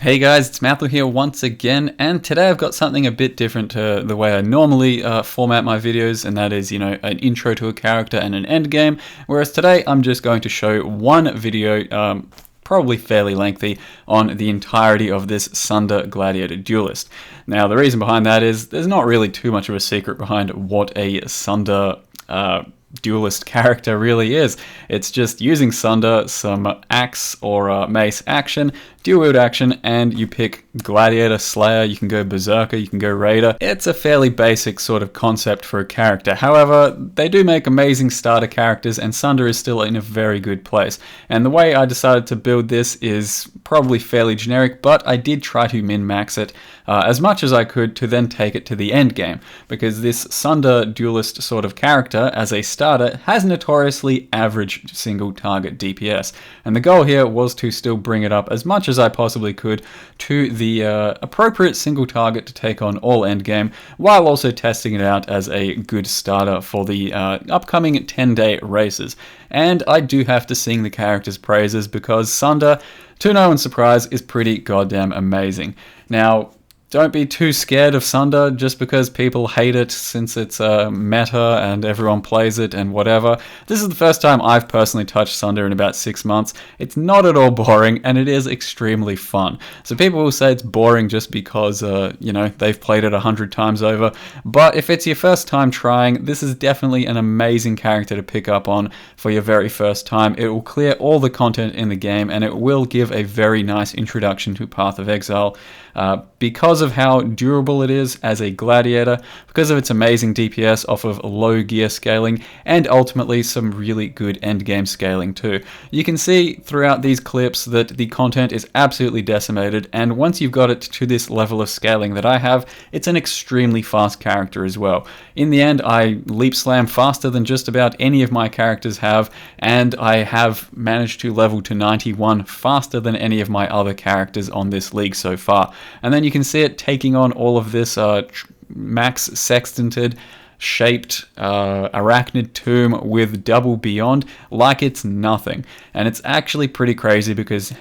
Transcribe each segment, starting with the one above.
Hey guys, it's Mathel here once again, and today I've got something a bit different to the way I normally format my videos, and that is, an intro to a character and an end game, whereas today I'm just going to show one video, probably fairly lengthy, on the entirety of this Sunder Gladiator duelist. Now, the reason behind that is there's not really too much of a secret behind what a Sunder duelist character really is. It's just using Sunder, some axe or mace action, dual wield action, and you pick Gladiator, Slayer, you can go Berserker, you can go Raider. It's a fairly basic sort of concept for a character. However, they do make amazing starter characters, and Sunder is still in a very good place. And the way I decided to build this is probably fairly generic, but I did try to min-max it as much as I could to then take it to the end game, because this Sunder duelist sort of character, as a starter, has notoriously average single target DPS. And the goal here was to still bring it up as much as I possibly could to the appropriate single target to take on all endgame, while also testing it out as a good starter for the upcoming 10-day races. And I do have to sing the character's praises, because Sunder, to no one's surprise, is pretty goddamn amazing. Now, don't be too scared of Sunder just because people hate it, since it's meta and everyone plays it and whatever. This is the first time I've personally touched Sunder in about 6 months. It's not at all boring, and it is extremely fun. So people will say it's boring just because, they've played it 100 times over. But if it's your first time trying, this is definitely an amazing character to pick up on for your very first time. It will clear all the content in the game, and it will give a very nice introduction to Path of Exile. Because of how durable it is as a gladiator, because of its amazing DPS off of low gear scaling, and ultimately some really good endgame scaling too. You can see throughout these clips that the content is absolutely decimated, and once you've got it to this level of scaling that I have, it's an extremely fast character as well. In the end, I leap slam faster than just about any of my characters have, and I have managed to level to 91 faster than any of my other characters on this league so far. And then you can see it taking on all of this max sextanted, shaped arachnid tomb with double beyond like it's nothing. And it's actually pretty crazy, because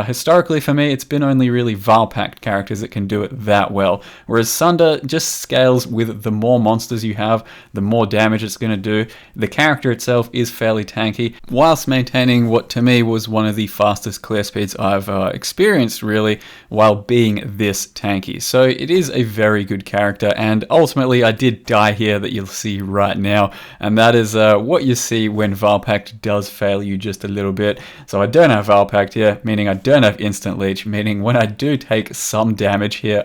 historically for me it's been only really Valpact characters that can do it that well, whereas Sunder just scales with the more monsters you have, the more damage it's going to do. The character itself is fairly tanky, whilst maintaining what to me was one of the fastest clear speeds I've experienced really, while being this tanky. So it is a very good character, and ultimately I did die here that you'll see right now, and that is what you see when Valpact does fail you just a little bit. So I don't have Valpact here, meaning I don't have instant leech, meaning when I do take some damage here,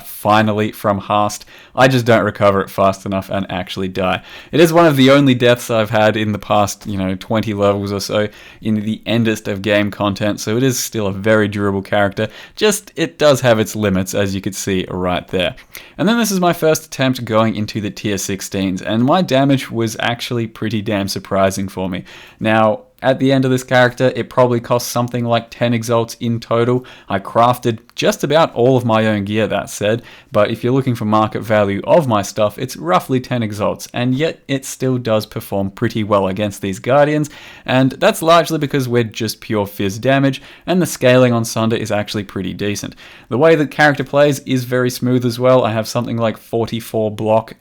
finally from Hast, I just don't recover it fast enough and actually die. It is one of the only deaths I've had in the past 20 levels or so in the endest of game content, so it is still a very durable character, just it does have its limits, as you could see right there. And then this is my first attempt going into the tier 16s, and my damage was actually pretty damn surprising for me. Now, at the end of this character, it probably cost something like 10 exalts in total. I crafted just about all of my own gear, that said, but if you're looking for market value of my stuff, it's roughly 10 exalts, and yet it still does perform pretty well against these guardians, and that's largely because we're just pure fizz damage, and the scaling on Sunder is actually pretty decent. The way the character plays is very smooth as well. I have something like 44 block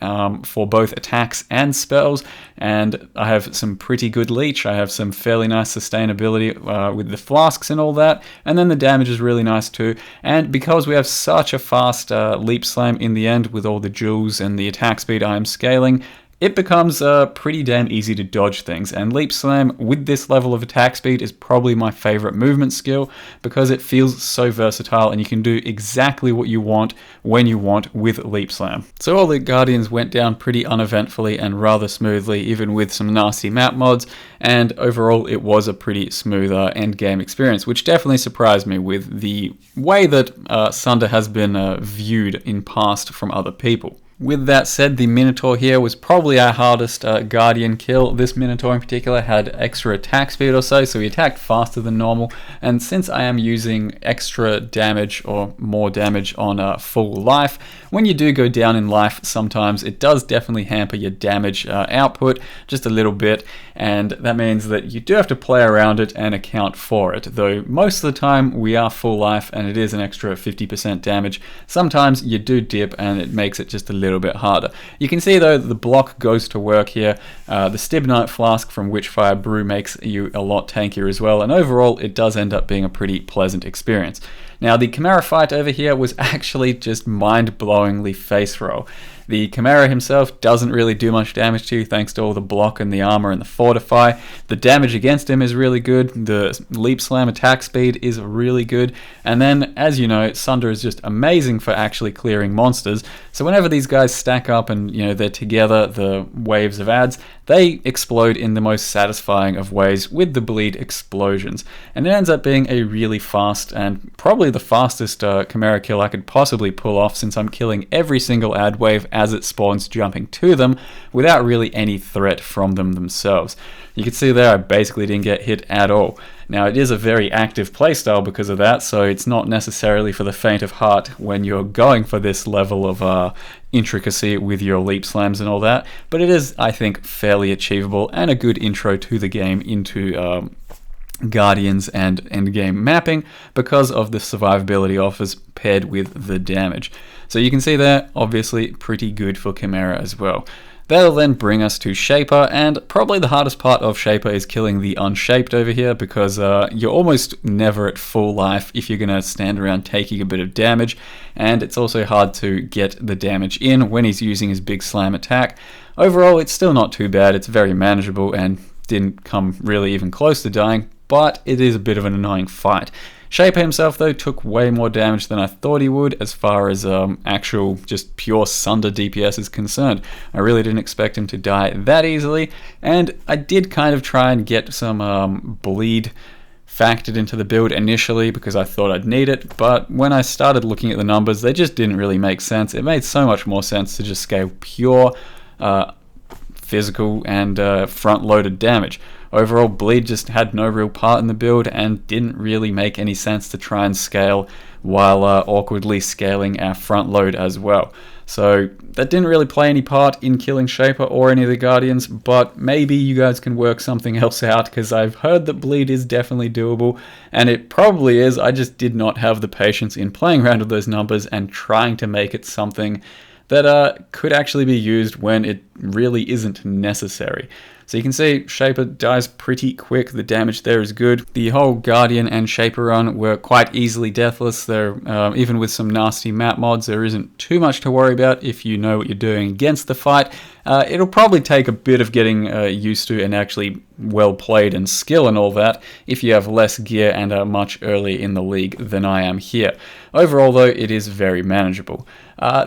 for both attacks and spells, and I have some pretty good leech. I have some fairly nice sustainability with the flasks and all that, and then the damage is really nice too. And because we have such a fast leap slam in the end with all the jewels and the attack speed I am scaling, it becomes pretty damn easy to dodge things, and Leap Slam with this level of attack speed is probably my favorite movement skill, because it feels so versatile and you can do exactly what you want when you want with Leap Slam. So all the Guardians went down pretty uneventfully and rather smoothly, even with some nasty map mods, and overall it was a pretty smooth endgame experience, which definitely surprised me with the way that Sunder has been viewed in past from other people. With that said, the Minotaur here was probably our hardest Guardian kill. This Minotaur in particular had extra attack speed or so he attacked faster than normal. And since I am using extra damage or more damage on full life, when you do go down in life, sometimes it does definitely hamper your damage output just a little bit. And that means that you do have to play around it and account for it. Though most of the time we are full life and it is an extra 50% damage, sometimes you do dip and it makes it just a little bit harder. You can see though the block goes to work here. The Stibnite Flask from Witchfire Brew makes you a lot tankier as well, and overall it does end up being a pretty pleasant experience. Now the Chimera fight over here was actually just mind-blowingly face roll. The Chimera himself doesn't really do much damage to you thanks to all the block and the armor and the fortify. The damage against him is really good. The leap slam attack speed is really good. And then, as you know, Sunder is just amazing for actually clearing monsters. So whenever these guys stack up and they're together, the waves of adds, they explode in the most satisfying of ways with the bleed explosions. And it ends up being a really fast and probably the fastest Chimera kill I could possibly pull off, since I'm killing every single ad wave as it spawns jumping to them without really any threat from them themselves. You can see there I basically didn't get hit at all. Now it is a very active playstyle because of that, so it's not necessarily for the faint of heart when you're going for this level of intricacy with your leap slams and all that, but it is, I think, fairly achievable and a good intro to the game into Guardians and Endgame mapping because of the survivability offers paired with the damage. So you can see there, obviously pretty good for Chimera as well. That'll then bring us to Shaper, and probably the hardest part of Shaper is killing the Unshaped over here, because you're almost never at full life if you're going to stand around taking a bit of damage, and it's also hard to get the damage in when he's using his big slam attack. Overall, it's still not too bad, it's very manageable and didn't come really even close to dying, but it is a bit of an annoying fight. Shaper himself though took way more damage than I thought he would as far as actual just pure Sunder DPS is concerned. I really didn't expect him to die that easily, and I did kind of try and get some bleed factored into the build initially because I thought I'd need it, but when I started looking at the numbers they just didn't really make sense. It made so much more sense to just scale pure physical and front-loaded damage. Overall, bleed just had no real part in the build and didn't really make any sense to try and scale while awkwardly scaling our front load as well. So that didn't really play any part in killing Shaper or any of the Guardians, but maybe you guys can work something else out, because I've heard that bleed is definitely doable, and it probably is. I just did not have the patience in playing around with those numbers and trying to make it something that could actually be used when it really isn't necessary. So you can see Shaper dies pretty quick, the damage there is good. The whole Guardian and Shaper run were quite easily deathless. They're, even with some nasty map mods, there isn't too much to worry about if you know what you're doing against the fight. It'll probably take a bit of getting used to and actually well played and skill and all that if you have less gear and are much earlier in the league than I am here. Overall though, it is very manageable.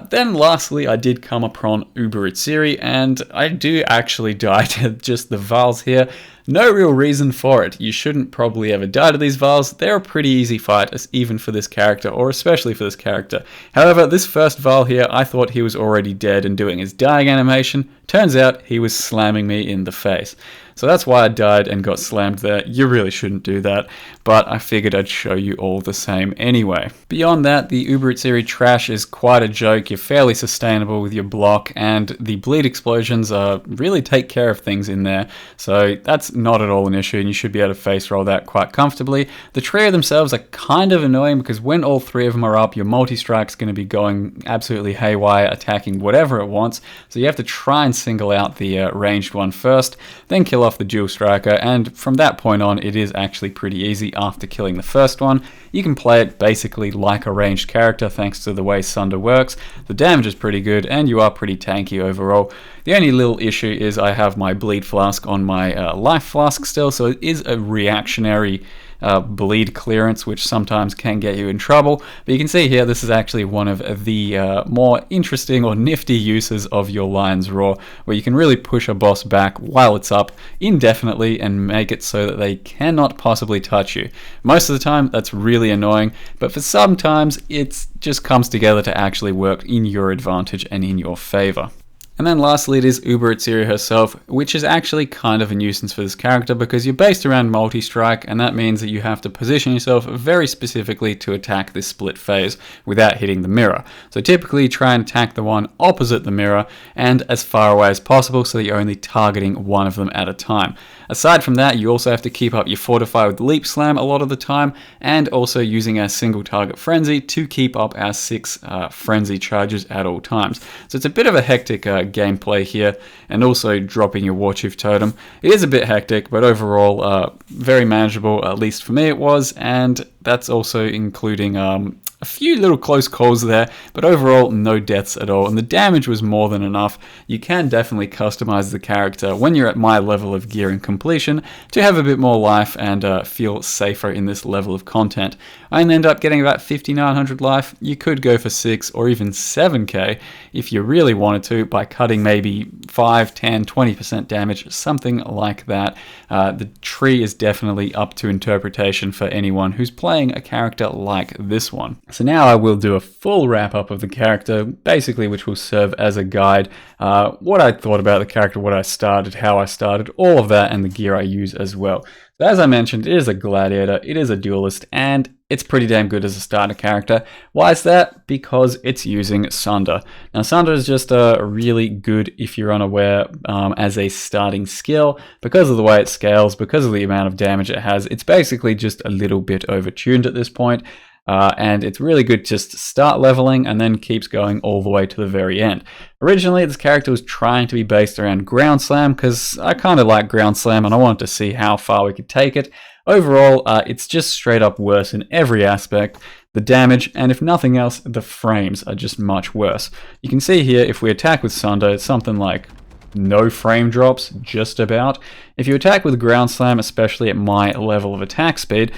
Then lastly, I did come upon Uber Atziri, and I do actually die to just the Vals here. No real reason for it. You shouldn't probably ever die to these Vals. They're a pretty easy fight, even for this character, or especially for this character. However, this first Val here, I thought he was already dead and doing his dying animation. Turns out he was slamming me in the face. So that's why I died and got slammed there. You really shouldn't do that, but I figured I'd show you all the same anyway. Beyond that, the Uber Atziri trash is quite a joke. You're fairly sustainable with your block, and the bleed explosions really take care of things in there. So that's not at all an issue, and you should be able to face roll that quite comfortably. The trio themselves are kind of annoying because when all three of them are up, your multi-strike's going to be going absolutely haywire, attacking whatever it wants. So you have to try and single out the ranged one first, then kill off the dual striker, and from that point on it is actually pretty easy. After killing the first one, you can play it basically like a ranged character thanks to the way Sunder works. The damage is pretty good and you are pretty tanky overall. The only little issue is I have my bleed flask on my life flask still, so it is a reactionary bleed clearance, which sometimes can get you in trouble. But you can see here, this is actually one of the more interesting or nifty uses of your Lion's Roar, where you can really push a boss back while it's up indefinitely and make it so that they cannot possibly touch you. Most of the time, that's really annoying, but for sometimes, it just comes together to actually work in your advantage and in your favor. And then lastly, it is Atziri herself, which is actually kind of a nuisance for this character because you're based around multi-strike, and that means that you have to position yourself very specifically to attack this split phase without hitting the mirror. So typically try and attack the one opposite the mirror and as far away as possible so that you're only targeting one of them at a time. Aside from that, you also have to keep up your Fortify with Leap Slam a lot of the time, and also using our single target Frenzy to keep up our 6 Frenzy charges at all times. So it's a bit of a hectic gameplay here, and also dropping your War Chief Totem. It is a bit hectic, but overall very manageable, at least for me it was, and that's also including a few little close calls there, but overall no deaths at all, and the damage was more than enough. You can definitely customize the character when you're at my level of gear and completion to have a bit more life and feel safer in this level of content. I ended up getting about 5,900 life. You could go for 6 or even 7k if you really wanted to by cutting maybe 5, 10, 20% damage, something like that. The tree is definitely up to interpretation for anyone who's playing a character like this one. So now I will do a full wrap up of the character, basically, which will serve as a guide. What I thought about the character, what I started, how I started, all of that, and the gear I use as well. So as I mentioned, it is a gladiator, it is a duelist, and it's pretty damn good as a starter character. Why is that? Because it's using Sunder. Now Sunder is just really good if you're unaware as a starting skill. Because of the way it scales, because of the amount of damage it has, it's basically just a little bit overtuned at this point. And it's really good just to start leveling and then keeps going all the way to the very end. Originally, this character was trying to be based around Ground Slam because I kind of like Ground Slam and I wanted to see how far we could take it. Overall, it's just straight up worse in every aspect. The damage, and if nothing else, the frames are just much worse. You can see here, if we attack with Sunder, it's something like no frame drops, just about. If you attack with Ground Slam, especially at my level of attack speed,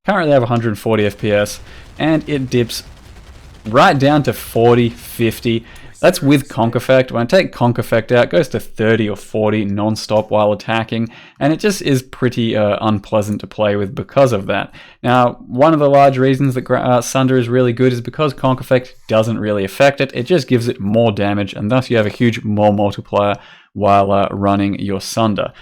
currently I have 140 FPS, and it dips right down to 40, 50. That's with Conk Effect. When I take Conk Effect out, it goes to 30 or 40 non-stop while attacking, and it just is pretty unpleasant to play with because of that. Now, one of the large reasons that Sunder is really good is because Conk Effect doesn't really affect it. It just gives it more damage, and thus you have a huge more multiplier while running your Sunder.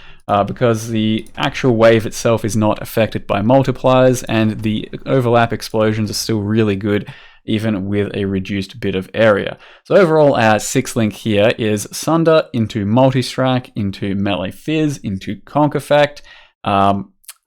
Because the actual wave itself is not affected by multipliers, and the overlap explosions are still really good even with a reduced bit of area. So overall, our 6 link here is Sunder into Multi-Strike, into Melee Fizz, into Conk Effect,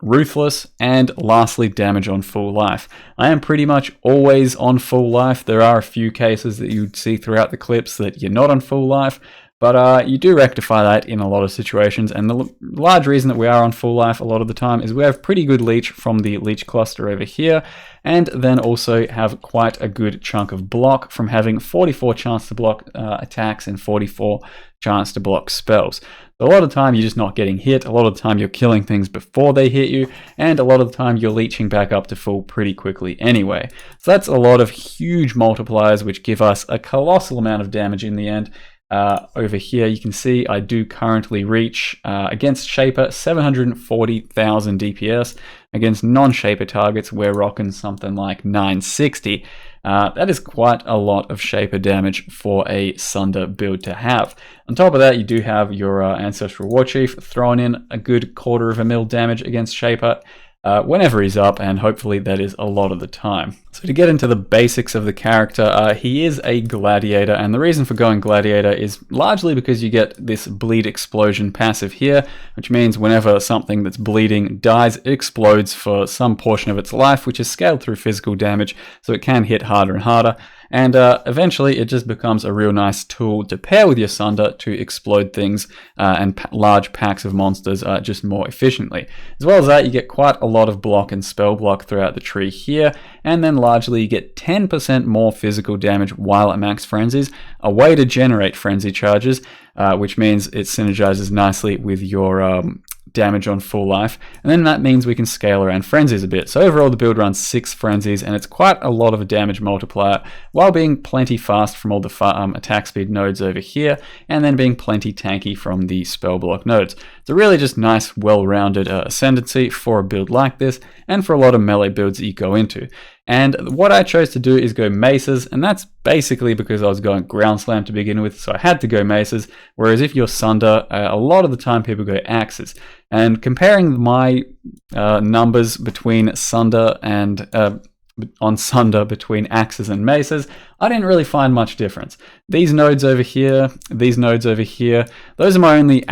Ruthless, and lastly damage on full life. I am pretty much always on full life. There are a few cases that you'd see throughout the clips that you're not on full life, but you do rectify that in a lot of situations, and the large reason that we are on full life a lot of the time is we have pretty good leech from the leech cluster over here, and then also have quite a good chunk of block from having 44 chance to block attacks and 44 chance to block spells. So a lot of the time you're just not getting hit, a lot of the time you're killing things before they hit you, and a lot of the time you're leeching back up to full pretty quickly anyway. So that's a lot of huge multipliers which give us a colossal amount of damage in the end. Over here you can see I do currently reach against Shaper 740,000 DPS. Against non-Shaper targets we're rocking something like 960. That is quite a lot of Shaper damage for a Sunder build to have. On top of that, you do have your Ancestral War Chief throwing in a good 1/4 mil damage against Shaper whenever he's up, and hopefully that is a lot of the time. So to get into the basics of the character, he is a gladiator, and the reason for going gladiator is largely because you get this bleed explosion passive here, which means whenever something that's bleeding dies, it explodes for some portion of its life, which is scaled through physical damage, so it can hit harder and harder. And eventually it just becomes a real nice tool to pair with your Sunder to explode things and large packs of monsters just more efficiently. As well as that, you get quite a lot of block and spell block throughout the tree here, and then largely you get 10% more physical damage while at max frenzies, a way to generate frenzy charges, which means it synergizes nicely with your damage on full life, and then that means we can scale around frenzies a bit. So overall the build runs 6 frenzies, and it's quite a lot of a damage multiplier while being plenty fast from all the attack speed nodes over here, and then being plenty tanky from the spell block nodes. It's a really just nice well-rounded Ascendancy for a build like this, and for a lot of melee builds that you go into. And what I chose to do is go maces, and that's basically because I was going ground slam to begin with, so I had to go maces, whereas if you're Sunder, a lot of the time people go axes. And comparing my numbers between Sunder and on Sunder between axes and maces, I didn't really find much difference. These nodes over here, these nodes over here, those are my only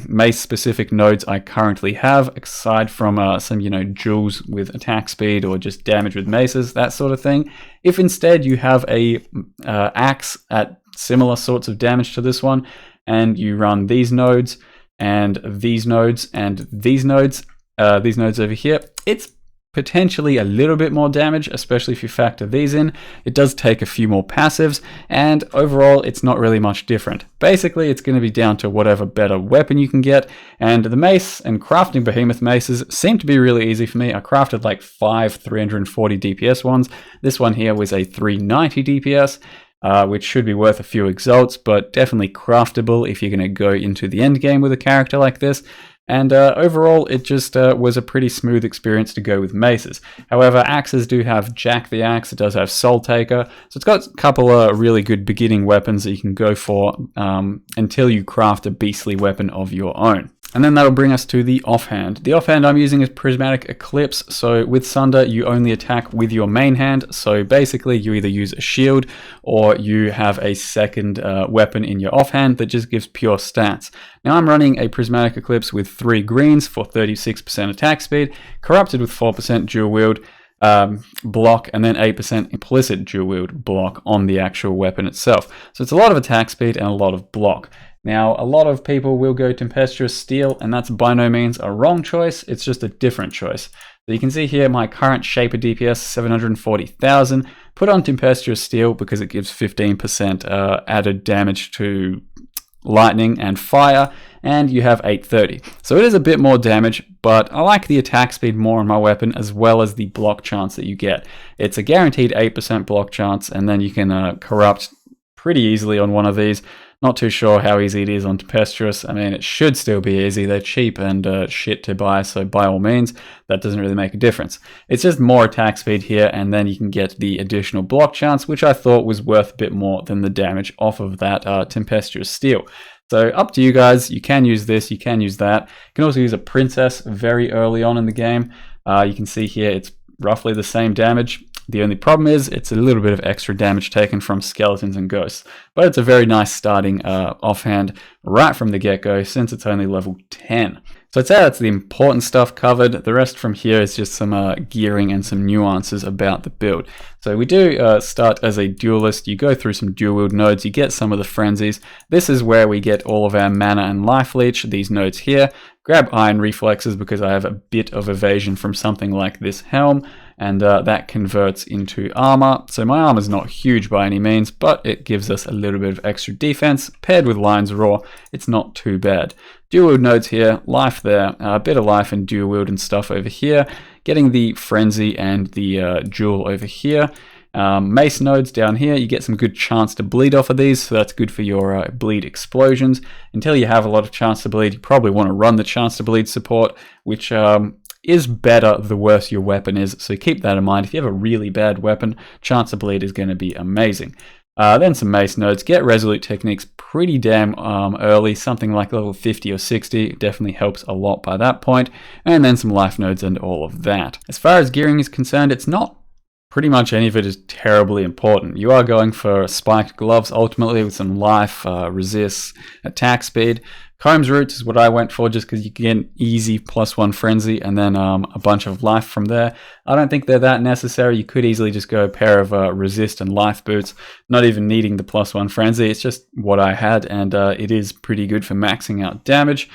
mace specific nodes I currently have, aside from some, duels with attack speed or just damage with maces, that sort of thing. If instead you have a axe at similar sorts of damage to this one, and you run these nodes and these nodes and these nodes over here, it's potentially a little bit more damage, especially if you factor these in. It does take a few more passives, and overall it's not really much different. Basically it's going to be down to whatever better weapon you can get, and the mace and crafting behemoth maces seem to be really easy for me. I crafted like 5 340 DPS ones. This one here was a 390 DPS, which should be worth a few exalts, but definitely craftable if you're going to go into the end game with a character like this. And overall, it just was a pretty smooth experience to go with maces. However, axes do have Jack the Axe, it does have Soul Taker, so it's got a couple of really good beginning weapons that you can go for until you craft a beastly weapon of your own. And then that'll bring us to the Offhand. The Offhand I'm using is Prismatic Eclipse, so with Sunder you only attack with your main hand, so basically you either use a shield or you have a second weapon in your Offhand that just gives pure stats. Now I'm running a Prismatic Eclipse with 3 greens for 36% attack speed, corrupted with 4% dual wield, block, and then 8% implicit dual wield block on the actual weapon itself. So it's a lot of attack speed and a lot of block. Now, a lot of people will go Tempestuous Steel, and that's by no means a wrong choice, it's just a different choice. So you can see here my current Shaper DPS, 740,000, put on Tempestuous Steel because it gives 15% added damage to lightning and fire, and you have 830. So it is a bit more damage, but I like the attack speed more on my weapon as well as the block chance that you get. It's a guaranteed 8% block chance, and then you can corrupt pretty easily on one of these. Not too sure how easy it is on Tempestuous. I mean, it should still be easy. They're cheap and shit to buy, so by all means, that doesn't really make a difference. It's just more attack speed here, and then you can get the additional block chance, which I thought was worth a bit more than the damage off of that Tempestuous Steel. So up to you guys. You can use this, you can use that. You can also use a Princess very early on in the game. You can see here it's roughly the same damage. The only problem is it's a little bit of extra damage taken from skeletons and ghosts, but it's a very nice starting Offhand right from the get-go since it's only level 10. So I'd say that's the important stuff covered. The rest from here is just some gearing and some nuances about the build. So we do start as a duelist. You go through some dual wield nodes, you get some of the frenzies. This is where we get all of our mana and life leech, these nodes here. Grab iron reflexes because I have a bit of evasion from something like this helm, and that converts into armor. So my armor is not huge by any means, but it gives us a little bit of extra defense. Paired with Lion's Roar, it's not too bad. Dual wield nodes here, life there, a bit of life and dual wield and stuff over here. Getting the frenzy and the jewel over here. Mace nodes down here, you get some good chance to bleed off of these, so that's good for your bleed explosions. Until you have a lot of chance to bleed, you probably want to run the chance to bleed support, which is better the worse your weapon is, so keep that in mind. If you have a really bad weapon, chance to bleed is going to be amazing. Then some mace nodes. Get resolute techniques pretty damn early, something like level 50 or 60, definitely helps a lot by that point, and then some life nodes and all of that. As far as gearing is concerned, it's not pretty much any of it is terribly important. You are going for spiked gloves ultimately with some life, resist, attack speed. Combs Roots is what I went for just because you get an easy +1 frenzy and then a bunch of life from there. I don't think they're that necessary. You could easily just go a pair of resist and life boots, not even needing the +1 frenzy. It's just what I had, and it is pretty good for maxing out damage.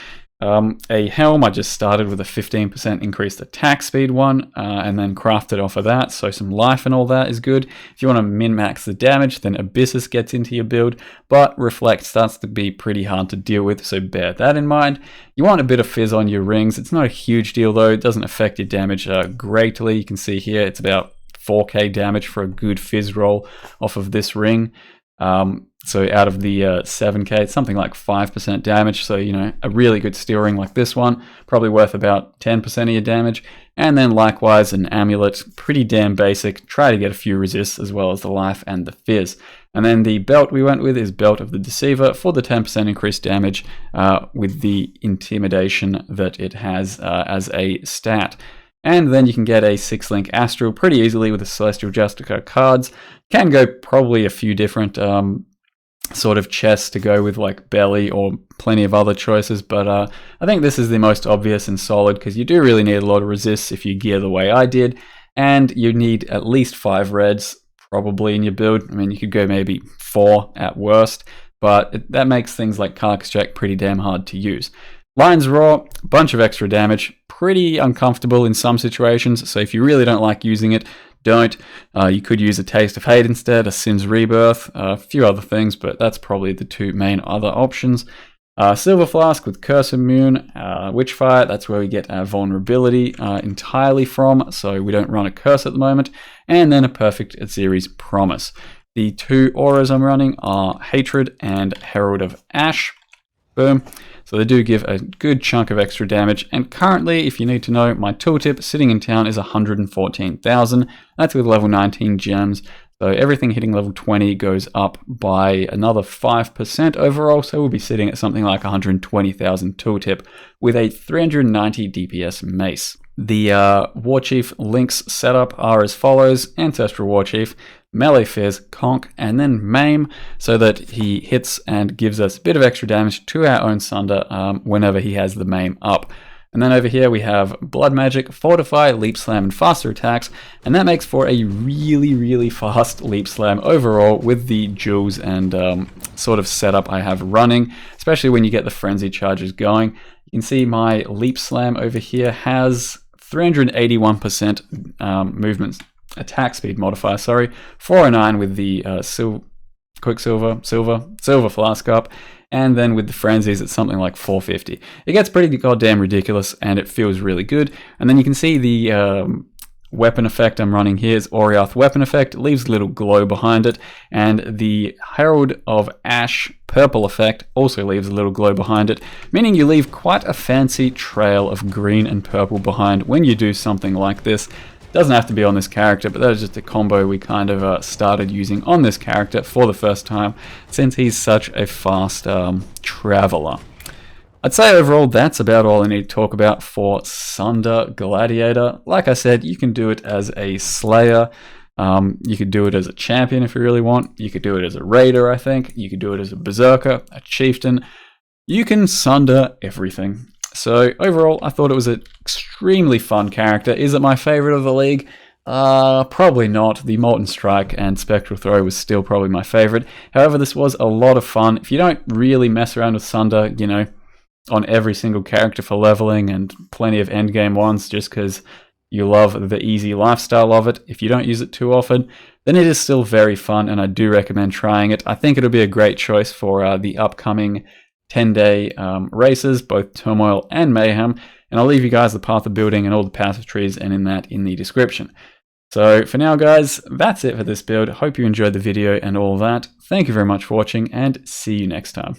A helm, I just started with a 15% increased attack speed one, and then crafted off of that, so some life and all that is good. If you want to min-max the damage, then Abyssus gets into your build, but Reflect starts to be pretty hard to deal with, so bear that in mind. You want a bit of fizz on your rings. It's not a huge deal though, it doesn't affect your damage greatly. You can see here it's about 4k damage for a good fizz roll off of this ring. So out of the 7k, it's something like 5% damage. So, you know, a really good steel ring like this one, probably worth about 10% of your damage. And then likewise, an amulet, pretty damn basic. Try to get a few resists as well as the life and the fizz. And then the belt we went with is Belt of the Deceiver for the 10% increased damage with the intimidation that it has as a stat. And then you can get a 6-link Astral pretty easily with the Celestial Justicar cards. Can go probably a few different sort of chests to go with, like Belly or plenty of other choices, but I think this is the most obvious and solid because you do really need a lot of resists if you gear the way I did, and you need at least 5 reds probably in your build. I mean, you could go maybe 4 at worst, but that makes things like Carcass Jack pretty damn hard to use. Lion's Roar, bunch of extra damage, pretty uncomfortable in some situations, so if you really don't like using it, don't. You could use a Taste of Hate instead, a Sin's Rebirth, a few other things, but that's probably the 2 main other options. Silver Flask with Curse Immune, Witchfire, that's where we get our vulnerability entirely from, so we don't run a curse at the moment, and then a perfect Atziri's Promise. The 2 auras I'm running are Hatred and Herald of Ash. Boom. So they do give a good chunk of extra damage, and currently, if you need to know, my tooltip sitting in town is 114,000. That's with level 19 gems, so everything hitting level 20 goes up by another 5% overall, so we'll be sitting at something like 120,000 tooltip with a 390 DPS mace. The Warchief links setup are as follows: Ancestral Warchief, Melee Fizz, Conk, and then Maim, so that he hits and gives us a bit of extra damage to our own Sunder whenever he has the Maim up. And then over here we have Blood Magic, Fortify, Leap Slam, and faster attacks, and that makes for a really fast Leap Slam overall with the jewels and sort of setup I have running, especially when you get the Frenzy charges going. You can see my Leap Slam over here has 381% movement attack speed modifier, 409 with the Silver Flask up, and then with the Frenzies it's something like 450. It gets pretty goddamn ridiculous and it feels really good. And then you can see the weapon effect I'm running here is Oriath weapon effect. It leaves a little glow behind it, and the Herald of Ash purple effect also leaves a little glow behind it, meaning you leave quite a fancy trail of green and purple behind when you do something like this. Doesn't have to be on this character, but that is just a combo we kind of started using on this character for the first time, since he's such a fast traveler. I'd say overall that's about all I need to talk about for Sunder Gladiator. Like I said, you can do it as a Slayer, you could do it as a Champion if you really want, you could do it as a Raider, I think, you could do it as a Berserker, a Chieftain, you can Sunder everything. So overall, I thought it was an extremely fun character. Is it my favorite of the league? Probably not. The Molten Strike and Spectral Throw was still probably my favorite. However, this was a lot of fun. If you don't really mess around with Sunder, you know, on every single character for leveling and plenty of endgame ones just because you love the easy lifestyle of it, if you don't use it too often, then it is still very fun, and I do recommend trying it. I think it'll be a great choice for the upcoming 10-day races, both Turmoil and Mayhem, and I'll leave you guys the path of building and all the passive trees and in the description. So for now guys, that's it for this build. Hope you enjoyed the video and all that. Thank you very much for watching, and see you next time.